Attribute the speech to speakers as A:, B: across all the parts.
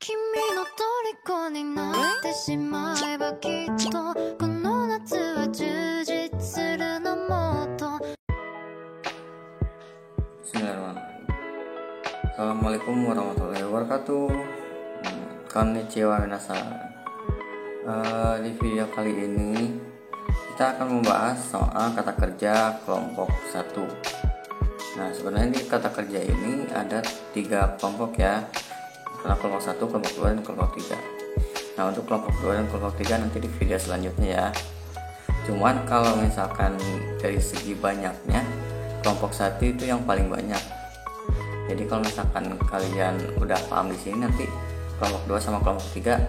A: 君の虜になってしまえばきっとこの夏は充実するのもっと。
B: Bismillahirrahmanirrahim. Assalamualaikum warahmatullahi wabarakatuh. Konnichiwa minasan. Di video kali ini kita akan membahas soal kata kerja kelompok 1. Nah, sebenarnya di kata kerja ini ada 3 kelompok ya. Karena kelompok 1, kelompok 2, dan kelompok 3. Nah, untuk kelompok 2 dan kelompok 3 nanti di video selanjutnya ya. Cuman kalau misalkan dari segi banyaknya, kelompok 1 itu yang paling banyak. Jadi kalau misalkan kalian udah paham di sini, nanti kelompok 2 sama kelompok 3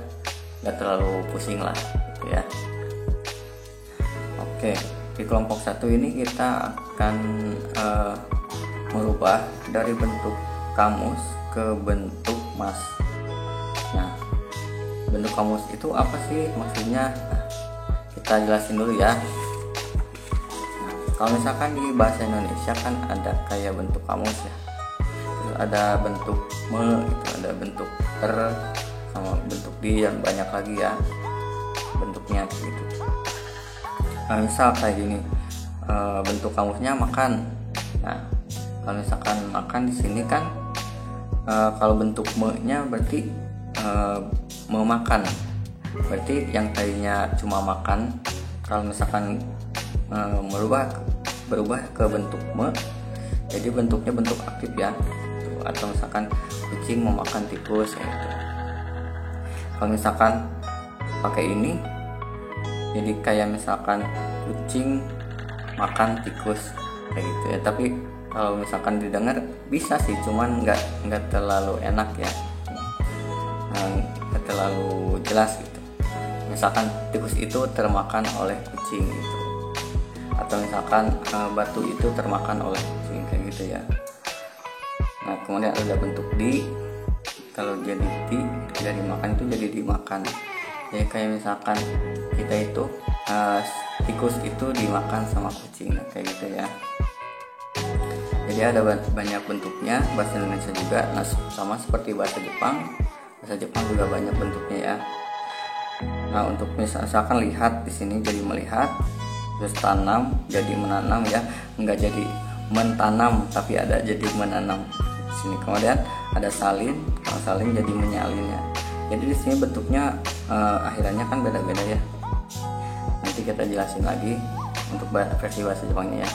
B: gak terlalu pusing lah gitu ya. Oke, di kelompok 1 ini kita akan merubah dari bentuk kamus ke bentuk mas. Nah, bentuk kamus itu apa sih maksudnya? Nah, kita jelasin dulu ya. Nah, kalau misalkan di bahasa Indonesia kan ada kayak bentuk kamus ya. Terus ada bentuk me, itu ada bentuk ter, sama bentuk di, dan banyak lagi ya bentuknya gitu. Nah, misal kayak gini, bentuk kamusnya makan. Nah, kalau misalkan makan di sini kan kalau bentuk me-nya berarti memakan. Berarti yang tadinya cuma makan, kalau misalkan berubah ke bentuk me, jadi bentuknya bentuk aktif ya. Atau misalkan kucing memakan tikus gitu. Kalau misalkan pakai ini, jadi kayak misalkan kucing makan tikus kayak gitu ya. Tapi kalau misalkan didengar bisa sih, cuman nggak terlalu enak ya, nggak terlalu jelas gitu. Misalkan tikus itu termakan oleh kucing gitu, atau misalkan batu itu termakan oleh kucing kayak gitu ya. Nah, kemudian ada bentuk di. Kalau jadi di, dari makan itu jadi dimakan. Jadi kayak misalkan kita itu tikus itu dimakan sama kucing, kayak gitu ya. Jadi ada banyak bentuknya, bahasa Indonesia juga. Nah, sama seperti bahasa Jepang. Bahasa Jepang juga banyak bentuknya ya. Nah, untuk misalkan lihat di sini jadi melihat, terus tanam jadi menanam ya, enggak jadi mentanam tapi ada jadi menanam di sini. Kemudian ada salin, kalau salin jadi menyalin ya. Jadi di sini bentuknya akhirannya kan beda-beda ya. Nanti kita jelasin lagi untuk versi bahasa Jepangnya ya.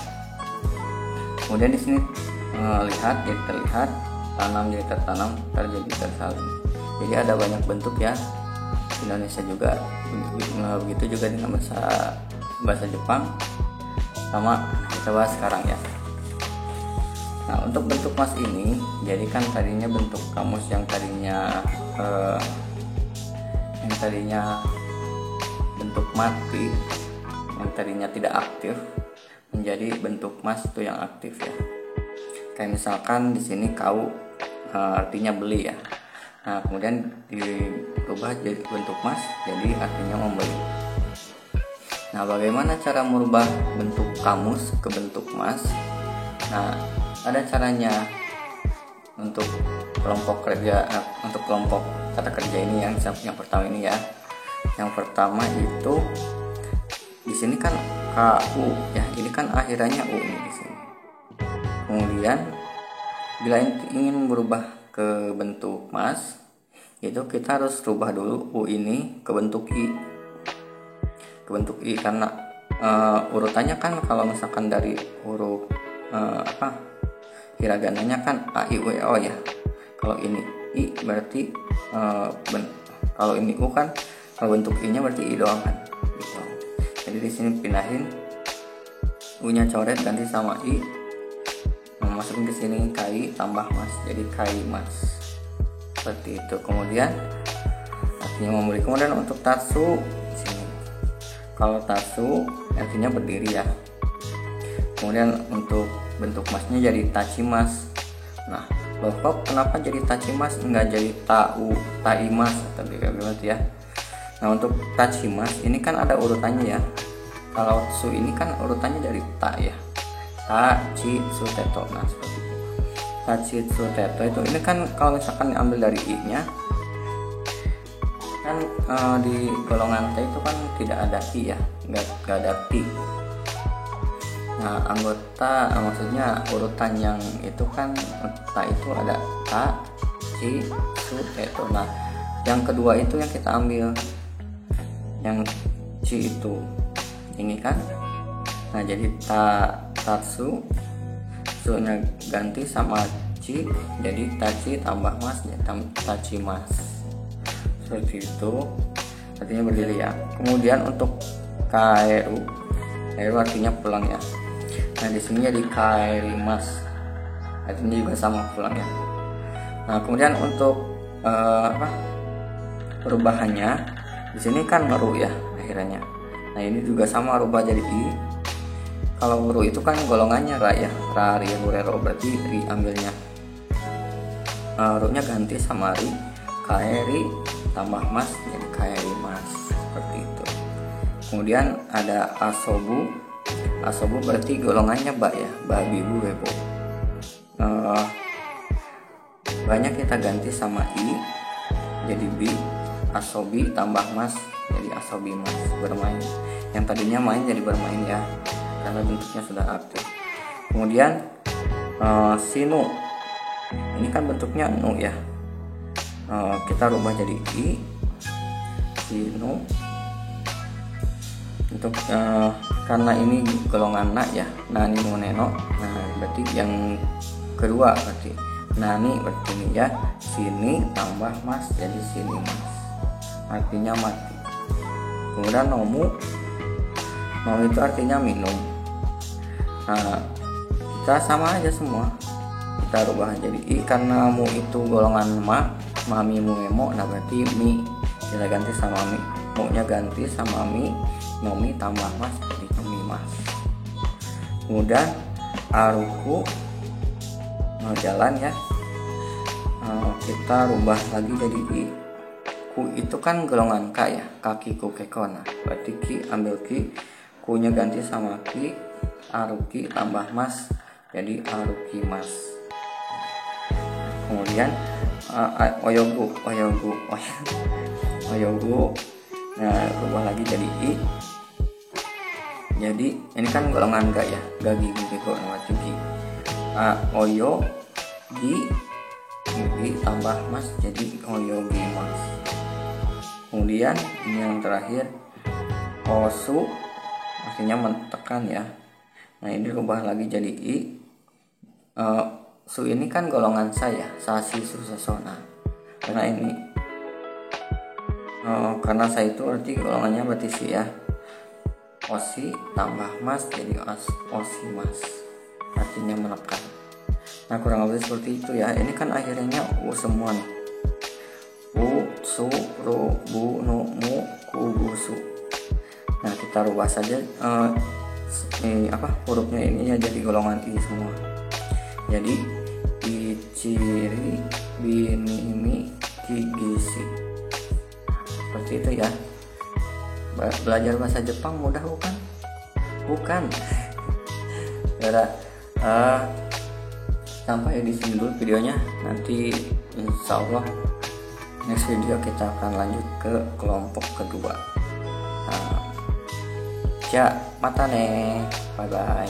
B: Kemudian di sini lihat jadi terlihat, tanam jadi tertanam, terjadi tersalin. Jadi ada banyak bentuk ya. Indonesia juga begitu, juga dengan bahasa Jepang. Sama kita bahas sekarang ya. Nah, untuk bentuk mas ini, jadi kan tadinya bentuk kamus yang tadinya bentuk mati, yang tadinya tidak aktif, menjadi bentuk mas itu yang aktif ya. Kayak misalkan di sini kau artinya beli ya. Nah, kemudian dirubah jadi bentuk mas, jadi artinya membeli. Nah, bagaimana cara merubah bentuk kamus ke bentuk mas? Nah, ada caranya untuk kelompok kerja, untuk kelompok kata kerja ini yang pertama ini ya. Yang pertama itu di sini kan KU ya, ini kan akhirannya U nih di sini. Kemudian bila ingin berubah ke bentuk mas, itu kita harus rubah dulu U ini ke bentuk I. Ke bentuk I karena urutannya kan kalau misalkan dari huruf hiragananya kan A I U E O ya. Kalau ini I berarti kalau ini U kan, kalau bentuk I nya berarti I doang kan gitu. Jadi di sini pindahin U-nya coret ganti sama I, masukin ke sini KI tambah mas, jadi KI mas seperti itu. Kemudian artinya membeli. Kemudian untuk tasu di sini, kalau tasu artinya berdiri ya. Kemudian untuk bentuk masnya jadi tachimas. Nah, loh kok kenapa jadi tachimas enggak jadi taimas atau bagaimana ya. Nah, untuk tachimas ini kan ada urutannya ya. Kalau su ini kan urutannya dari ta ya. Ta, chi, su, teto. Nah, seperti itu. Ta, chi, su, teto itu ini kan kalau misalkan diambil dari i-nya, di golongan T itu kan tidak ada I ya, nggak ada Ti. Nah anggota maksudnya urutan yang itu kan Ta itu ada Ta, Ci, Su itu. Nah yang kedua itu yang kita ambil, yang Ci itu ini kan. Nah jadi Tatsu, Su-nya ganti sama Ci, jadi Taci tambah Mas ya, Taci Mas. Seperti itu artinya berdiri ya. Kemudian untuk Kaeru artinya pulang ya. Nah di sini jadi Kaerimas, artinya juga sama pulang ya. Nah kemudian untuk perubahannya di sini kan ru ya akhirnya. Nah ini juga sama rubah jadi I. Kalau ru itu kan golongannya ra ya, ra ri ru re ro, berarti ri ambilnya. Ru-nya ganti sama ri, kaeri tambah mas jadi kaerimas, seperti itu. Kemudian ada asobu. Asobu berarti golongannya ba ya, babi bu bebo. Banyak kita ganti sama i jadi bi, asobi tambah mas jadi asobi mas, bermain. Yang tadinya main jadi bermain ya, karena bentuknya sudah aktif. Kemudian sinu, ini kan bentuknya nu ya, kita rubah jadi i, sinu. Untuk karena ini golongan na ya, nani no neno. Nah berarti yang kedua berarti nani, berarti ini ya, sini tambah mas jadi sini mas, artinya mati. Kemudian nomu itu artinya minum. Nah kita sama aja semua, kita rubah jadi i karena mu itu golongan ma, mami mu emo. Nah berarti mi kita ganti sama mi, mu nya ganti sama mi, nomi tambah mas jadi nomi mas. Kemudian aruku jalan ya, kita rubah lagi jadi i. Ku itu kan golongan ka ya, kaki ku keko. Nah berarti ki ambil ki, ku nya ganti sama ki, aruki tambah mas jadi aruki mas. Kemudian oyogu, nah rubah lagi jadi i. Jadi ini kan golongan ga ya, gagi keko nama ki. Oyo gi tambah mas jadi oyogi mas. Kemudian ini yang terakhir osu, artinya mentekan ya. Nah ini rubah lagi jadi i. Su ini kan golongan saya, sasi susasona. Karena ini karena saya itu arti golongannya berarti si ya. Osi tambah mas jadi osi mas, artinya menekan. Nah kurang lebih seperti itu ya. Ini kan akhirnya u semua nih. U, su, ru, bu, nu, mu, ku, bu, su. Nah kita rubah saja hurufnya ini ya jadi golongan i semua. Jadi iciri, binimi, kigisi. Seperti itu ya. Belajar bahasa Jepang mudah bukan? Bukan. Ya sampai di sini dulu videonya. Nanti insya Allah next video kita akan lanjut ke kelompok kedua. Mata nih, bye bye.